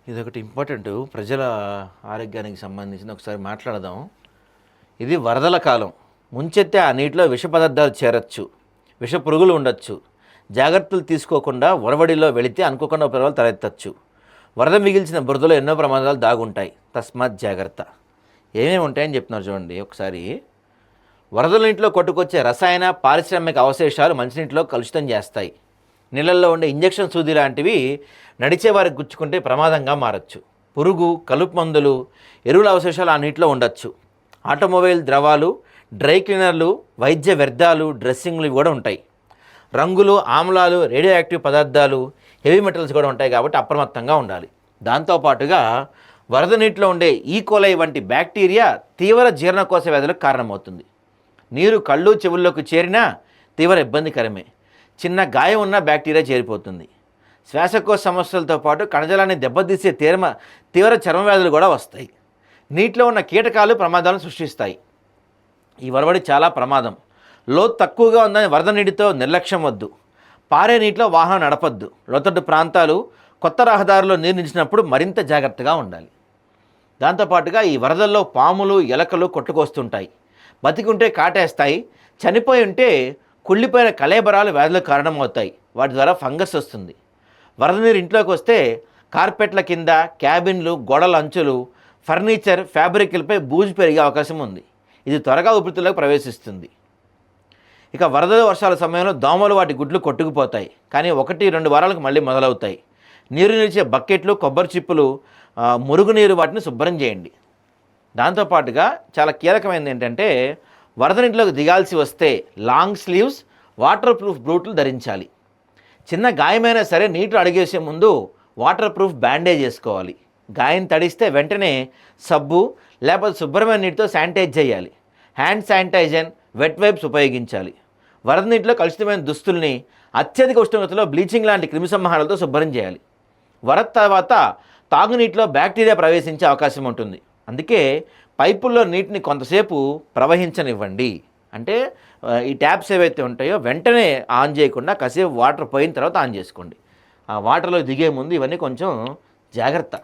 ఇదొకటి ఇంపార్టెంట్ ప్రజల ఆరోగ్యానికి సంబంధించింది ఒకసారి మాట్లాడదాం. ఇది వరదల కాలం. ముంచెత్తే ఆ నీటిలో విష పదార్థాలు చేరొచ్చు, విష పురుగులు ఉండొచ్చు. జాగ్రత్తలు తీసుకోకుండా ఒరవడిలో వెళితే అనుకోకుండా ఉపద్రవాలు తలెత్తచ్చు. వరద మిగిల్చిన బురదలో ఎన్నో ప్రమాదాలు దాగుంటాయి. తస్మాత్ జాగ్రత్త. ఏమేమి ఉంటాయని చెప్తున్నారు చూడండి ఒకసారి. వరదల నీటిలో కొట్టుకొచ్చే రసాయన పారిశ్రామిక అవశేషాలు మంచినీటిలో కలుషితం చేస్తాయి. నీళ్ళల్లో ఉండే ఇంజెక్షన్ సూది లాంటివి నడిచే వారికి గుచ్చుకుంటే ప్రమాదంగా మారచ్చు. పురుగు, కలుపు మందులు, ఎరువుల అవశేషాలు ఆ నీటిలో ఉండొచ్చు. ఆటోమొబైల్ ద్రవాలు, డ్రై క్లీనర్లు, వైద్య వ్యర్థాలు, డ్రెస్సింగ్లు కూడా ఉంటాయి. రంగులు, ఆమ్లాలు, రేడియో యాక్టివ్ పదార్థాలు, హెవీ మెటల్స్ కూడా ఉంటాయి కాబట్టి అప్రమత్తంగా ఉండాలి. దాంతోపాటుగా వరద నీటిలో ఉండే ఈకోలై వంటి బ్యాక్టీరియా తీవ్ర జీర్ణకోశ వ్యాధులకు కారణమవుతుంది. నీరు కళ్ళు చెవుల్లోకి చేరినా తీవ్ర ఇబ్బందికరమే. చిన్న గాయం ఉన్న బ్యాక్టీరియా చేరిపోతుంది. శ్వాసకోశ సమస్యలతో పాటు కణజాలాన్ని దెబ్బతీసే తీవ్ర చర్మ వ్యాధులు కూడా వస్తాయి. నీటిలో ఉన్న కీటకాలు ప్రమాదాలను సృష్టిస్తాయి. ఈ వరవడి చాలా ప్రమాదం. లోతు తక్కువగా ఉందని వరద నీటితో నిర్లక్ష్యం వద్దు. పారే నీటిలో వాహనం నడపద్దు. లోతట్టు ప్రాంతాలు, కొత్త రహదారుల్లో నీరు నిలిచినప్పుడు మరింత జాగ్రత్తగా ఉండాలి. దాంతోపాటుగా ఈ వరదల్లో పాములు, ఎలకలు కొట్టుకొస్తుంటాయి. బతికుంటే కాటేస్తాయి. చనిపోయి ఉంటే కుళ్ళిపోయిన కళేబరాలు వ్యాధులకు కారణమవుతాయి. వాటి ద్వారా ఫంగస్ వస్తుంది. వరద నీరు ఇంట్లోకి వస్తే కార్పెట్ల కింద, క్యాబిన్లు, గోడల అంచులు, ఫర్నిచర్, ఫ్యాబ్రిక్లపై బూజు పెరిగే అవకాశం ఉంది. ఇది త్వరగా ఊపిరితిత్తుల్లోకి ప్రవేశిస్తుంది. ఇక వరద వర్షాల సమయంలో దోమలు వాటి గుడ్లు కొట్టుకుపోతాయి. కానీ 1-2 వారాలకు మళ్ళీ మొదలవుతాయి. నీరు నిలిచే బకెట్లు, కొబ్బరి చిప్పులు, మురుగునీరు వాటిని శుభ్రం చేయండి. దాంతోపాటుగా చాలా కీలకమైనది ఏంటంటే వరద నీటిలోకి దిగాల్సి వస్తే లాంగ్ స్లీవ్స్, వాటర్ ప్రూఫ్ బూట్లు ధరించాలి. చిన్న గాయమైనా సరే నీటిలో అడిగేసే ముందు వాటర్ ప్రూఫ్ బ్యాండేజ్ వేసుకోవాలి. గాయం తడిస్తే వెంటనే సబ్బు లేకపోతే శుభ్రమైన నీటితో శానిటైజ్ చేయాలి. హ్యాండ్ శానిటైజర్, వెట్ వైప్స్ ఉపయోగించాలి. వరద నీటిలో కలుషితమైన దుస్తుల్ని అత్యధిక ఉష్ణోగ్రతలో బ్లీచింగ్ లాంటి క్రిమిసంహారాలతో శుభ్రం చేయాలి. వరద తర్వాత తాగునీటిలో బ్యాక్టీరియా ప్రవేశించే అవకాశం ఉంటుంది. అందుకే పైపుల్లో నీటిని కొంతసేపు ప్రవహించనివ్వండి. అంటే ఈ ట్యాప్స్ ఏవైతే ఉంటాయో వెంటనే ఆన్ చేయకుండా కాసేపు వాటర్ పోయిన తర్వాత ఆన్ చేసుకోండి. ఆ వాటర్లో దిగే ముందు ఇవన్నీ కొంచెం జాగ్రత్త.